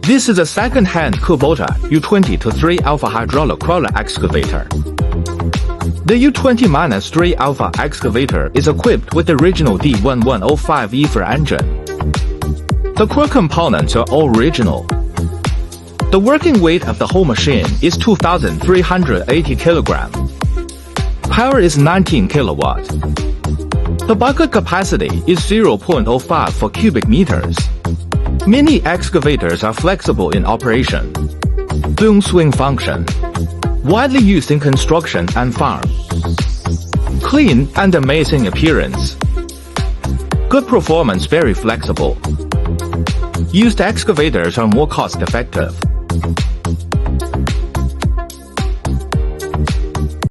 This is a second-hand KUBOTA U20-3 alpha hydraulic crawler excavator. The U20-3 alpha excavator is equipped with the original D1105 EFR engine. The core components are all original. The working weight of the whole machine is 2,380 kg. Power is 19 kW. The bucket capacity is 0.05 for cubic meters. Many excavators are flexible in operation. Boom swing function. Widely used in construction and farm. Clean and amazing appearance. Good performance, very flexible. Used excavators are more cost-effective.